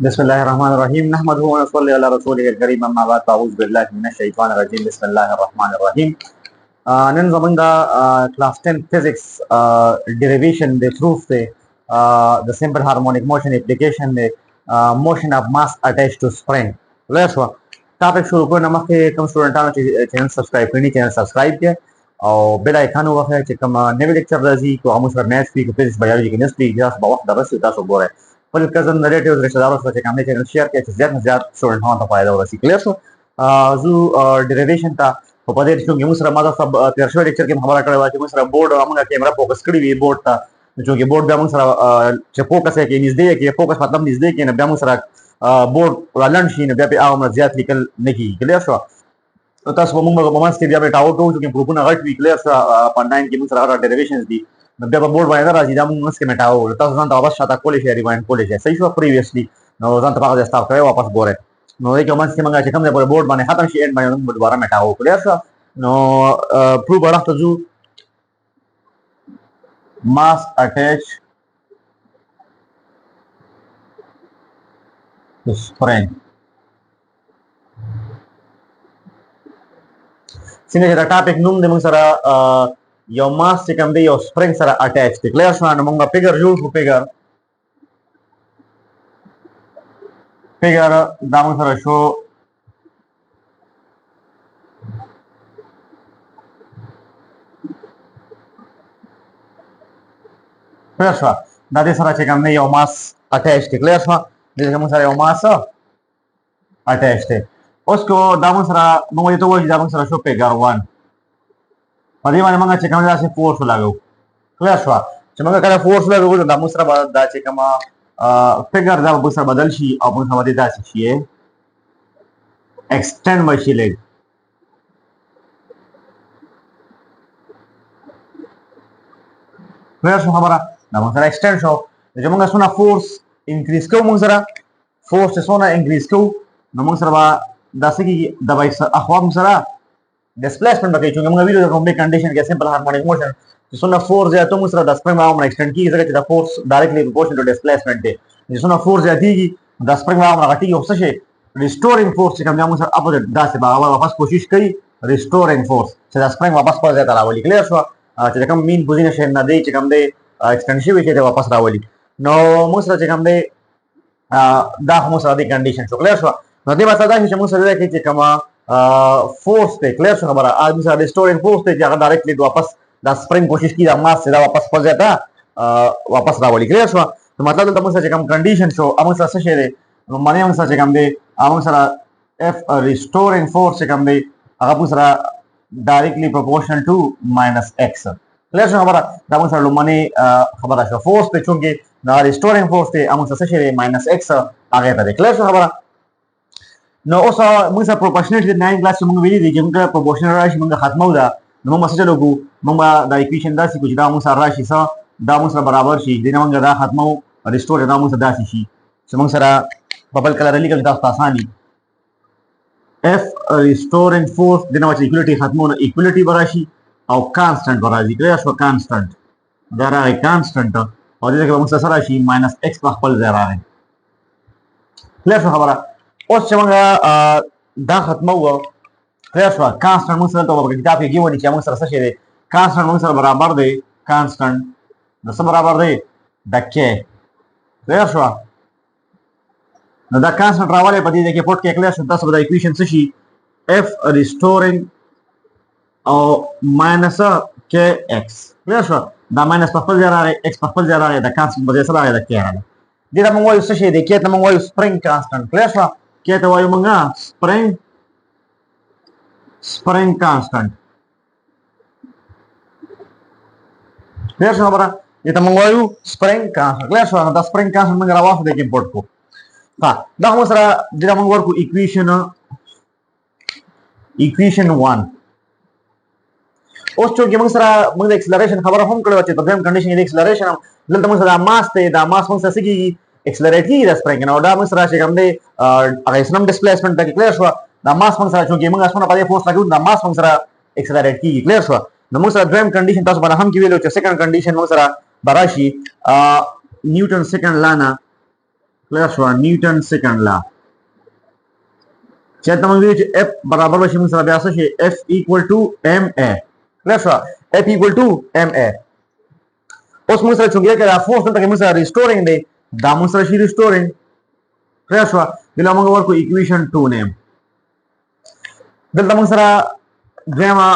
बिस्मिल्लाहिर्रहमानिर्रहीम नहमदुहु व नसल्ली अला रसूलिहिल करीम अम्मा बाद अऊज़ु बिल्लाहि मिनश शैतानिर रजीम बिस्मिल्लाहिर्रहमानिर्रहीम none zamanda class 10 physics derivation the proof the simple harmonic motion application the motion of mass attached to spring let's go topic शुरू करने मखे कम स्टूडेंटानो चैनल सब्सक्राइब करनी चैनल सब्सक्राइब के और बेल आइकन वखे چې کوم نوی لیکچر راځي کوم موږ سره میث پی کو فزکس بایولوژي کې نس پی جاس په وخت درس تاسو ګورئ خپل کزن ریلیټیوز رشتہ دارو سره چې کوم چینل شیر کړئ چې زیات نه زیات سټوډنټانو ته فائدہ ورسي کلیئر شو زو ډیریویشن ته په دې چې موږ سره ماده سب تیر شو لیکچر کې خبره کړې و چې موږ سره بورډ موږ کیمرا فوکس کړی وی بورډ ته چې بورډ به موږ سره چې فوکس کې نږدې کې فوکس مطلب نږدې کې نه بیا موږ سره بورډ ولن شي نه بیا په عام زیات لیکل نه کیږي کلیئر شو تاسو په موږ په مانس کې بیا به ټاوټ وو چې پروفونه غټ وی کلیئر شو په 9 کې موږ سره ډیریویشنز دي بیا په بورډ باندې راځي دا موږ کې مټاو تاسو ځان ته واپس شاته کولې شي ریوایند کولې شي صحیح شو پریویسلی نو ځان ته هغه ستارت کوي واپس ګوره نو یو مانس کې موږ چې کوم په بورډ باندې ختم شي اند باندې موږ دوباره مټاو کلیئر شو نو پروف راځه جو mass attached to spring څنګه چې دا ټاپک نوم د موږ سره یو ماس چې کوم دی یو سپرینګ سره اٹیچ دی کلیئر شو نو موږ فګر جوړ کړو فګر دا موږ سره شو کلیئر شو دا دې سره چې کوم دی یو ماس اٹیچ دی کلیئر شو دې موږ سره یو ماس اٹیچ دی اوس کو دا موږ سره موږ ته وایي دا موږ سره شو فګر 1 په دې باندې موږ چې کوم داسې فورس لګو کلیئر شو چې موږ کله فورس لګو دا موږ سره دا چې کوم فګر دا موږ سره بدل شي او موږ سره داسې شي ایکسټند وشي لګ کلیئر شو خبره دا موږ سره ایکسټند شو چې موږ سره فورس انکریز کوو موږ سره فورس څونه انکریز کوو نو موږ سره دا څه کې د وایس اخوام سره ډیسپلیسمنت بکې چې موږ ویلو د کومه کنډیشن کې سمپل هارمونیک موشن چې څونه فورس زیاتو موږ سره د سپرینګ باندې ایکسټند کیږي ځکه چې د فورس ډایرکټلی پروپورشنل ټو ډیسپلیسمنت دی چې څونه فورس زیاتېږي د سپرینګ باندې غټي او څه شي ریسټورینګ فورس چې کوم موږ سره اپوزټ داسې باور واپس کوشش کوي ریسټورینګ فورس چې د سپرینګ واپس پر ځای ته راولي کلیئر شو چې کوم مین پوزیشن نه دی چې کوم دی ایکسټند شي چې واپس راولي نو موږ سره چې کوم دی دا موږ سره د کنډیشن شو کلیئر شو نو دې مطلب دا چې موږ سره کې چې کومه فورس ته کلیئر شو خبره ادم سره ریسټورینګ فورس ته چې هغه ډایرکټلی واپس دا سپرینګ کوشش کوي دا ماس سره واپس پر ځای ته واپس راولي کلیئر شو نو مطلب دا موږ سره چې کوم کنډیشن شو موږ سره څه شي دی نو معنی موږ سره چې کوم دی موږ سره اف ریسټورینګ فورس چې کوم دی هغه موږ سره ډایرکټلی پروپورشنل ټو ماینس ایکس کلیئر شو خبره دا موږ سره لومړنی خبره شو فورس ته چونګې دا ریسټورینګ فورس ته موږ سره څه شي دی ماینس ایکس هغه ته کلیئر شو خبره نو اوس موږ سره پروپورشنل د 9 کلاس موږ ویلي دي چې موږ پروپورشنل راشي موږ ختمو دا نو موږ څه چلو کو موږ دا ایکویشن داسې کو چې دا موږ سره راشي څه دا موږ سره برابر شي د موږ دا ختمو ریسټور دا موږ سره داسې شي چې موږ سره په بل کلر لیکل تاسو آساني اف ریسټورینګ فورس د نو چې ایکوالټي ختمو نو ایکوالټي براشي او کانستانټ براشي کلیئر شو کانستانټ دا راغی کانستانټ او دې کې موږ سره راشي ماینس ایکس په خپل ځای راغی کلیئر شو خبره اوس چې موږ دا ختمو کلیئر شو کانستانټ موږ سره ته په کتاب کې ګیونی چې موږ سره څه شي دی کانستانټ موږ سره برابر دی کانستانټ د څه برابر دی د کې کلیئر شو نو دا کانستانټ راولې په دې کې پورت کې کلیئر شو تاسو به د ایکویشن څه شي اف ریسټورینګ او ماینس کې ایکس کلیئر شو دا ماینس په خپل ځای راغی ایکس په خپل ځای راغی د کانستانټ په ځای سره راغی د کې راغی دې ته موږ وایو څه شي دی کې ته موږ وایو سپرینګ کانستانټ کلیئر شو کې ته وایو موږ spring constant clear شو خبره دې موږ وایو spring constant clear شو دا spring constant موږ راوځو د امپورټ کو ها دا موږ سره دا موږ ورکو equation 1 اوس چې موږ سره موږ د acceleration خبره هم کړو چې په دیم کنډیشن کې د acceleration دلته موږ سره ماس ته دا ماس موږ سره کیږي accelerate کیږي د spring نو دا موږ سره چې کوم دی هغه سم displacement د clear شو دا ماس موږ سره چې موږ اسونه په دې فورس لګو دا ماس موږ سره accelerate کیږي clear شو نو موږ سره دویم کنډیشن تاسو باندې هم کې ویلو چې سیکنډ کنډیشن موږ سره براشي نیوټن سیکنډ لا نه clear शो Newton second ला चेता मग F बराबर बशी मग सरा असं F equal to ma clear शो F इक्वल टू ma उस मग सरा चुंगे के फोर्स तक मग सरा रिस्टोरिंग दे दा मग सरा शी रिस्टोरिंग क्लियर शो दिला मग वर को इक्वेशन 2 नेम दिला मग सरा जेमा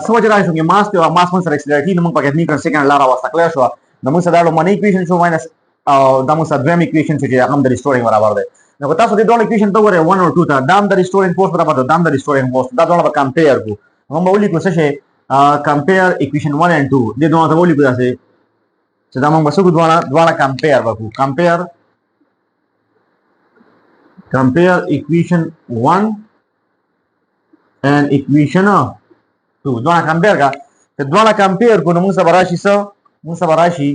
समझ रहा है कि मास तो मास मग सरा एक्सेलरेटी मग पाके न्यूटन सेकंड ला वास्ता क्लियर शो दा मग सरा मन इक्वेशन शो माइनस दा मग सरा ड्रम इक्वेशन से हम द रिस्टोरिंग बराबर दे नको तासो दे दोन इक्वेशन तो वर 1 और 2 था दाम द रिस्टोरिंग फोर्स बराबर दो दाम द रिस्टोरिंग फोर्स दा दोन कंपेयर को हम बोली को से कंपेयर इक्वेशन 1 एंड 2 दे दोन तो बोली को से दा मग बसु को दोना दोना compare Baku compare equation 1 and equation 2 दोना कंपेयर का तो दोना कंपेयर को मुंग सबराशी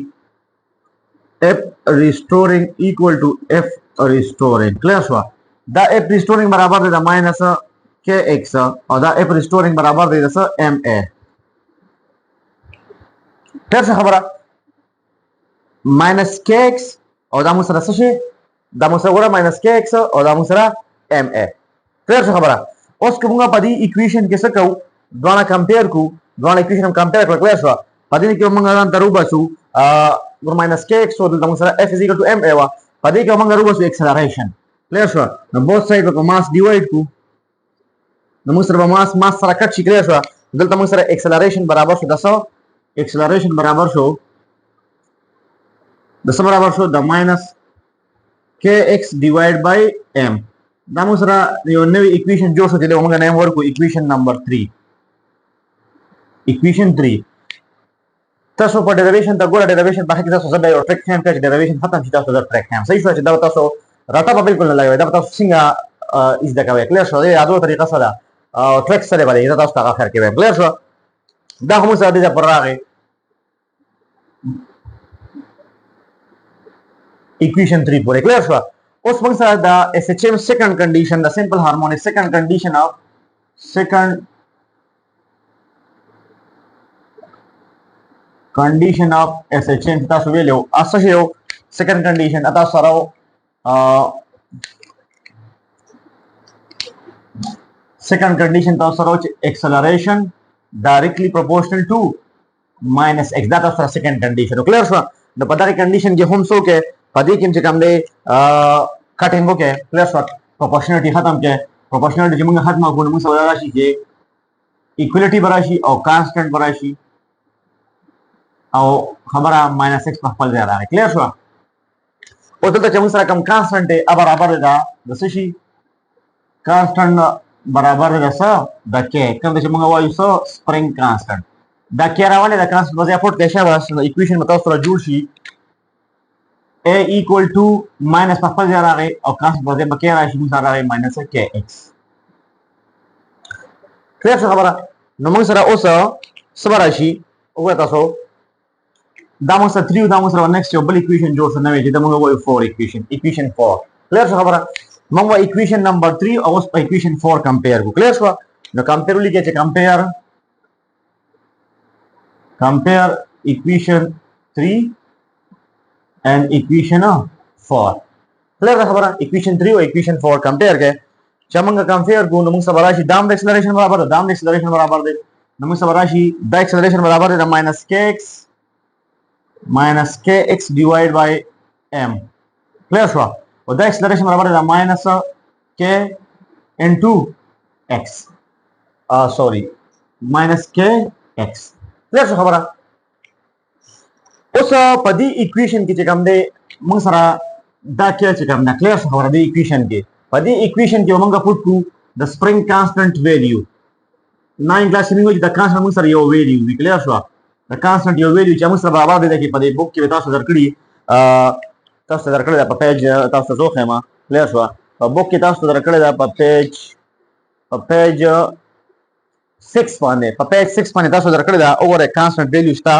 F restoring equal to F restoring clear हुआ दा F restoring बराबर दे दा माइनस kx और दा F restoring बराबर दे दा ma फिर से खबर माइनस kx और दा मुसरा सशे दा मुसरा वरा माइनस kx और दा मुसरा ma फिर से खबर उसके मुंगा पदी इक्वेशन के सकौ दोना कंपेयर को दोना इक्वेशन हम कंपेयर कर क्लियर हुआ पदी के मुंगा तरुबसु minus kx so the musara F is equal to ma wa padi ke amang garuba acceleration clear sure na both side ko mass divide ku na musara mass sara kat clear sure dalta musara acceleration barabar so daso acceleration barabar so the minus kx divided by m da musara yo new equation jo so dile amang name word ko equation number 3 equation 3 تاسو په ډیریویشن ته ګوره ډیریویشن په حقیقت تاسو زده یو ټریک هم چې ډیریویشن ختم شي تاسو د ټریک هم صحیح شو چې دا تاسو راته په بالکل نه لګوي دا تاسو څنګه از دا کوي کلیر شو دا یادو طریقه سره ټریک سره باندې دا تاسو ته اخر کې ویم کلیر شو دا هم سره د پر راغی equation 3 پورې کلیر شو اوس موږ سره دا SHM second condition the simple harmonic second condition of second condition of SHM تاسو ویلو اساسه یو second condition اتا سره second condition تاسو سره acceleration directly proportional to minus x دا تاسو second condition clear شو د پداري condition کې هم سو کې پدې کې چې کوم دی کټینګو کې clear شو proportionality ختم کې proportionality چې موږ ختمه کوو موږ سره راشي چې equality براشي او constant براشي او خبره minus x په خپل ځای راغی کلیر شو او دلته چې موږ سره کوم کانسټنټ دی برابر ده د څه شي کانسټنټ برابر ده څه د k کوم چې موږ وایو څه سپرینګ کانسټنټ دا k راولې د کانسټنټ په ځای پورت کې شابه ایکویشن متاسو سره جوړ شي a equal to minus په خپل ځای راغی او کانسټنټ په ځای به k راشي موږ سره راغی minus kx کلیر شو خبره نو موږ سره اوس څه راشي او تاسو دا موږ سره 3 دا موږ سره next یو بل equation جوړ شو نوې چې دا موږ وایو 4 equation 4 کلیر شو خبره موږ وایو equation number 3 او اوس په equation 4 compare کو کلیر شو نو compare ولیکئ چې compare equation 3 and equation 4 کلیر خبره equation 3 او equation 4 compare کې چې موږ compare کو نو موږ سره راشي دام د acceleration برابر ده دام د acceleration برابر ده نو موږ سره راشي د acceleration برابر ده minus kx minus kx divided by m clear شو او دا acceleration برابر ده minus k into x sorry minus kx clear شو خبره اوس په دې equation کې چې کوم دی موږ سره دا کې چې کوم نه clear شو خبره دې equation کې په دې equation کې موږ پټ کو د spring constant value 9 کلاس کې موږ د constant موږ سره یو value وی clear شو د constant یو value چې موږ سره برابر دی چې په دې بوک کې تاسو تاسو درکړی دا په پیج تاسو زو خېما clear شو په بوک کې تاسو درکړی دا په پیج 6 باندې تاسو درکړی دا اوور constant value شتا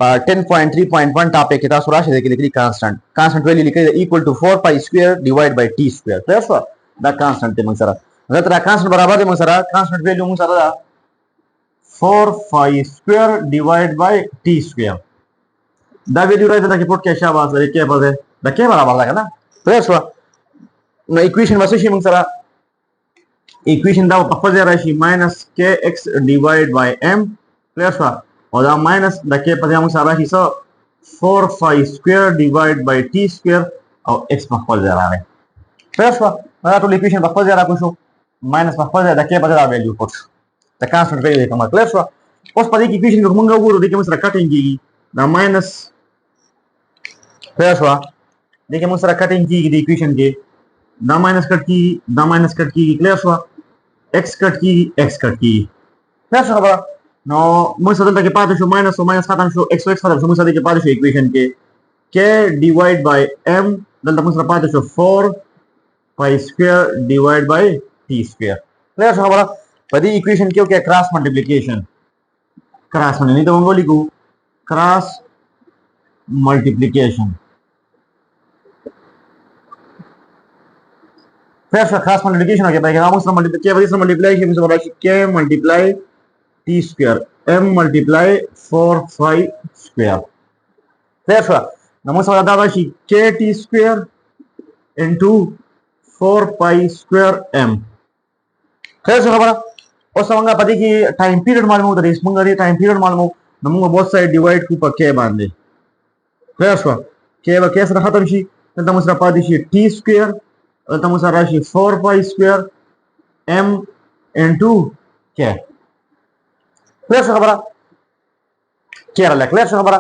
10.3.1 ټاپک کې تاسو راشي د لیکلي constant value لیکل equal to 4 pi square divided by t square clear شو دا constant دی موږ سره زه تر constant برابر دی موږ سره constant value موږ سره دا 4 pi square divided by t square دا ویډیو راځي دا کې پټ کې شابه سره کې په دا کې برابر ده کنه کلیئر شو نو ایکویشن واسه شي موږ سره ایکویشن دا په خپل ځای راشي ماینس کې ایکس ډیوایډ بای ام کلیئر شو او دا ماینس د کې په ځای موږ سره راشي څه 4 پای سکوير ډیوایډ بای ټي سکوير او ایکس په خپل ځای راغی کلیئر شو دا ټول ایکویشن په خپل ځای راکو شو ماینس په خپل ځای د کې په ځای ویلیو پټ شو د کانسټنټ ویلیو کومه کلیئر شو اوس په دې کې ایکویشن کوم موږ وګورو د کې موږ سره کټینګ کیږي دا ماینس کلیئر شو د کې موږ سره کټینګ کیږي د ایکویشن کې دا ماینس کټ کیږي دا ماینس کټ کیږي کلیئر شو x کټ کیږي x کټ کیږي کلیئر شو خبره نو موږ سره دلته کې پاتې شو ماینس او ماینس ختم شو x او x ختم شو موږ سره کې پاتې شو ایکویشن کې k ډیوایډ بای m دلته موږ سره پاتې شو 4 پای سکوير ډیوایډ بای t سکوير کلیئر شو خبره په دې ایکویشن کې کې کراس ملټیپلیکیشن کراس ملټیپلیکیشن ته موږ لیکو کراس ملټیپلیکیشن First cross multiplication okay by almost multiply k by this multiplication is about k multiply t square m multiply 4 phi square first now most of that is k t square into 4 pi square m first خبره اوس څنګه پدې کې ټایم پیریډ معلومه ده موږ لري ټایم پیریډ معلومه نو موږ بوث سایډ ډیوایډ کو په k باندې first k به k سره ختم شي دلته موږ سره پاتې شي t square دلته موږ سره راشي 4 پای سکوير m انټو k کلیئر شو خبره کلیئر لا کلیئر شو خبره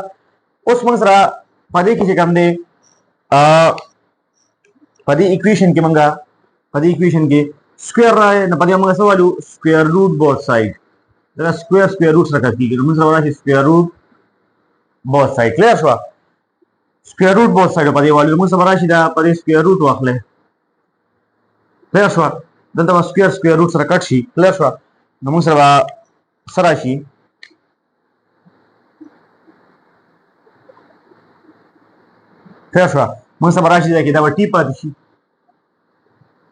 اوس موږ سره پدې کې چې کوم دی پدې ایکویشن کې موږ پدې ایکویشن کې سکوير راځي نو پدې موږ سوالو سکوير روټ بوث سایډ دا سکوير روټ سره کېږي نو موږ سره راشي سکوير روټ بوث سایډ کلیئر شو سکوير روټ بوث سایډ پدې والو موږ سره راشي دا پدې سکوير روټ واخلې کلیئر شو دلته سکوير روټ سره کټ شي کلیئر شو نو موږ سره سره شي کلیئر شو موږ سره راشي دا کې دا ټي پاتې شي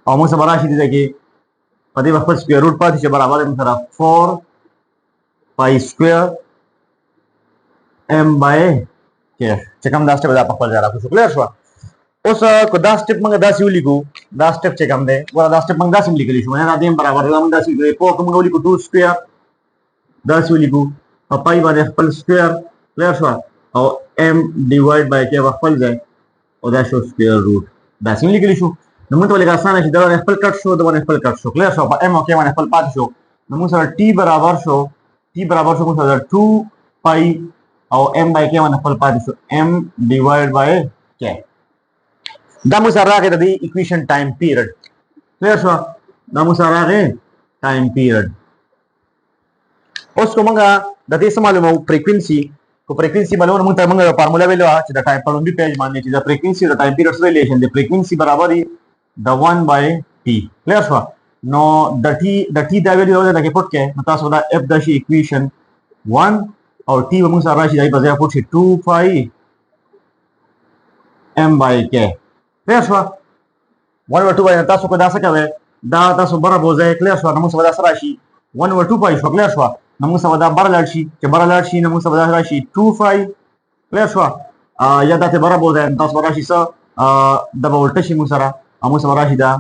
او موږ سره راشي دا کې په دې وخت سکوير روټ پاتې شي برابر موږ سره 4 پای سکوير m by k چې کوم دا سټپ دا په خپل ځای راکو کلیئر شو اوس کو دا سټپ موږ داسې ولیکو دا سټپ چې کوم دی ګوره دا سټپ موږ داسې لیکلی شو نه دیم برابر دا موږ داسې لیکو په کوم ولیکو 2 سکوير داسې ولیکو په پای باندې خپل سکوير کلیئر شو او m ډیوایډ بای k خپل ځای او دا شو سکوير روټ داسې لیکلی شو نو موږ ته لږ اسانه شي دا خپل کټ شو دا خپل کټ شو کلیئر شو په m او k باندې خپل پاتې شو نو موږ سره t برابر شو موږ سره 2 پای او m by k باندې خپل پاتې شو m ډیوایډ بای k دا موږ سره راغی د ایکویشن ټایم پیریډ کلیئر شو دا موږ سره راغی ټایم پیریډ اوس کومه د دې څه معلومه فریکوئنسي کو فریکوئنسي معلومه موږ ته موږ فارمولا ویلو چې د ټایم په لومبي پیج باندې چې د فریکوئنسي او د ټایم پیریډ ریلیشن د فریکوئنسي برابر دی د 1 by t کلیئر شو نو د t دا ویلو د کې پټ کې نو تاسو دا f د شي ایکویشن 1 او t موږ سره راشي دای په ځای پټ شي 2 phi m by k کلیئر شو 1 over 2 باندې تاسو کو دا څه کوي دا تاسو برابر وځي کلیئر شو نو موږ سره سره شي 1 over 2 پای شو کلیئر شو نو موږ سره دا برابر شي چې برابر شي نو موږ سره راشي 2 phi کلیئر شو یا دا ته برابر وځي تاسو راشي څه د ولټ شي موږ سره موږ سره راشي دا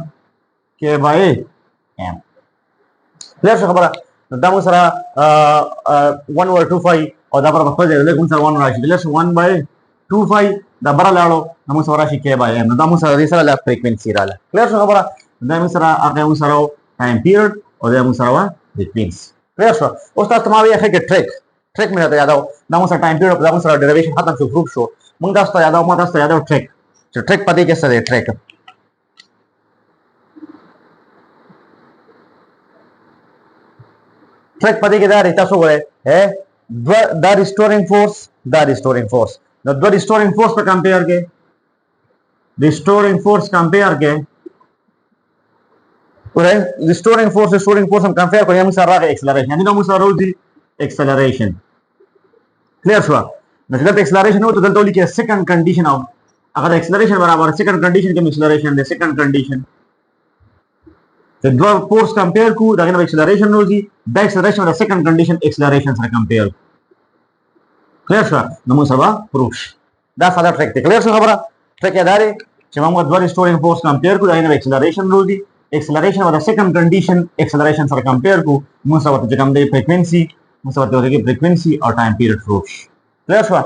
k by m کلیئر شو خبره دا موږ سره 1 over 2 phi او دا برابر خو دې له موږ سره 1 راشي کلیئر شو 1 by 2 phi دا برابر لاړو نو موږ سره راشي k by m نو دا موږ سره دې سره لا فریکوئنسي رااله کلیئر شو خبره دا موږ سره هغه موږ سره ټایم پیریډ او دا موږ سره فریکوئنسي کلیئر شو اوس تاسو ما وی هغه ټریک مې راته یادو دا موږ سره ټایم پیریډ دا موږ سره ډیریویشن ختم شو پروف شو موږ تاسو ته یادو ما تاسو ته یادو ټریک چې ټریک پدې کې څه دی ټریک پدې کې دا ریتا سو غره دا ریسټورینګ فورس نو دو ریسټورینګ فورس په کمپیر کې ریسټورینګ فورس هم کمپیر کوي موږ سره راغی ایکسلریشن یعنی موږ سره راځي ایکسلریشن کلیئر شو نو چې دا ایکسلریشن نو ته دلته لیکي سیکنډ کنډیشن او اگر ایکسلریشن برابر سیکنډ کنډیشن کې ایکسلریشن دی سیکنډ کنډیشن The two force compare को दागे ना acceleration होगी the acceleration और second condition acceleration से compare clear शा नमो सबा proof दा सादा track ते clear शा खबरा track क्या दारे چې موږ دوه ریسټورینګ فورس کمپیر کړو دا نه اکسلریشن رول دی acceleration with the second condition acceleration سره compare کو موږ سره چې کوم دی frequency موږ سره ورته frequency او time period proof clear شو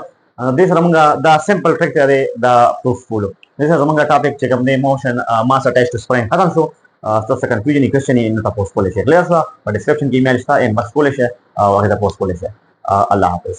دې سره موږ دا simple trick دی دا proof فولو دې سره موږ ټاپک چې کوم دی motion mass attached to spring ختم شو تاسو کنفیوژن کوېسچن یې نو تاسو کولای شئ clear شو په description کې ایمیل شته ان بس کولای شئ او هغه تاسو کولای شئ الله حافظ